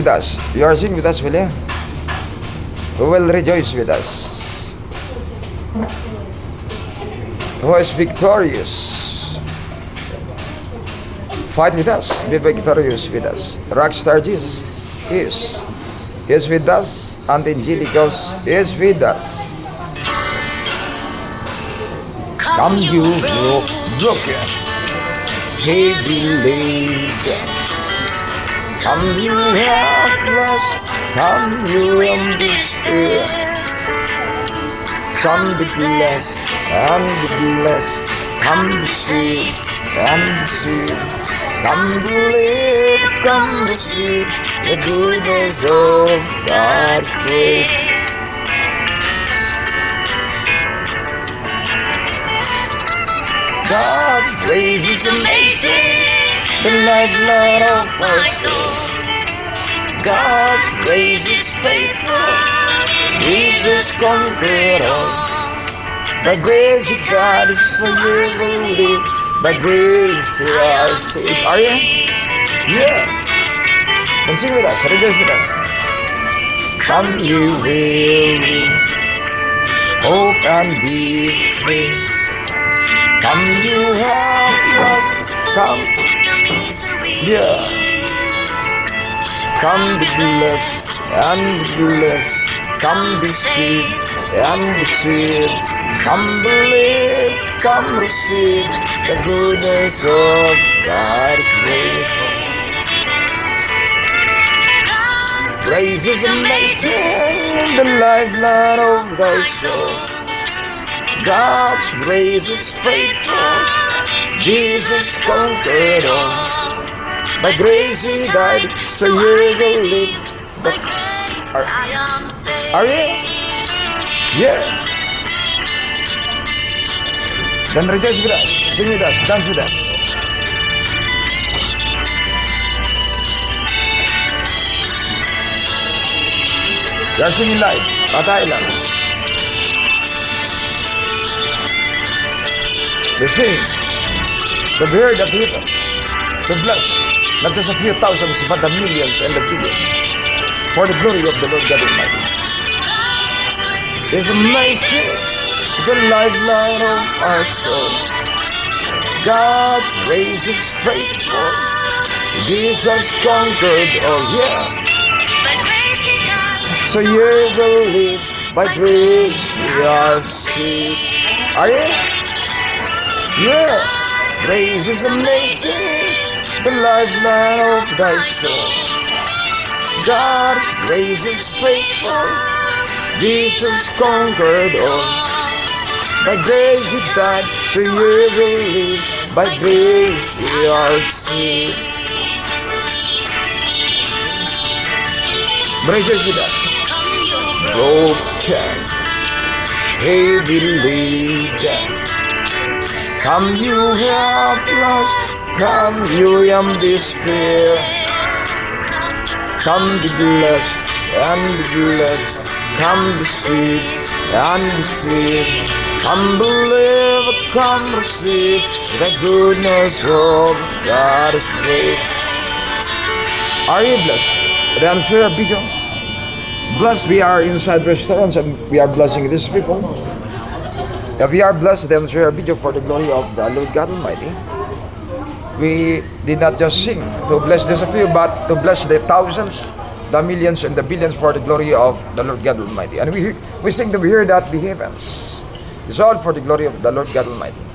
with us. You are singing with us, will you? Who will rejoice with us? Who is victorious? Fight with us. Be victorious with us. Rockstar Jesus is with us. And Angelic Ghost is with us. Come you broken, heavy laden. Come you helpless, come you in despair. Come be blessed and be blessed. Come be saved and be saved. Come believe, come receive the goodness of God's grace. God's grace is amazing, the lifeline of my soul. God's grace is faithful, Jesus conquered all. By grace you died, so you will live. By grace you are saved. Are you? Yeah. Then sing with us, rejoice with us. Come you weary, hope and be free. Come you helpless, come. Yeah. Come be blessed and be blessed. Come be saved and be saved. Come believe, come receive the goodness of God's grace. God's grace is amazing, the lifeline of thy soul. God's grace is faithful, Jesus conquered all. By grace he died, so you will live. By grace I am saved. Are you? Yeah. Then rejoice with us, sing with us, dance with us. We are singing live at Island. We sing to be heard of people, to bless not just a few thousands but the millions and the billions for the glory of the Lord God Almighty. It's amazing, the lifeline of our soul. God's grace is faithful, Jesus conquered all, yeah. So you will live, by grace you are saved. Are you? Yeah. Grace is amazing, the lifeline of thy soul. God's grace is faithful, Jesus conquered all. By grace you died, so you will live. By grace you are saved. Rejoice with us. Broken, heavy laden. Come you helpless, come you in despair. Come be blessed and be blessed. Come be saved and be saved. Come believe, come receive the goodness of God's grace. Are you blessed? Then share a video. Blessed, we are inside restaurants and we are blessing these people. If we are blessed, then share a video for the glory of the Lord God Almighty. We did not just sing to bless this a few, but to bless the thousands, the millions, and the billions for the glory of the Lord God Almighty. And we sing to hear that the heavens. It's all for the glory of the Lord God Almighty.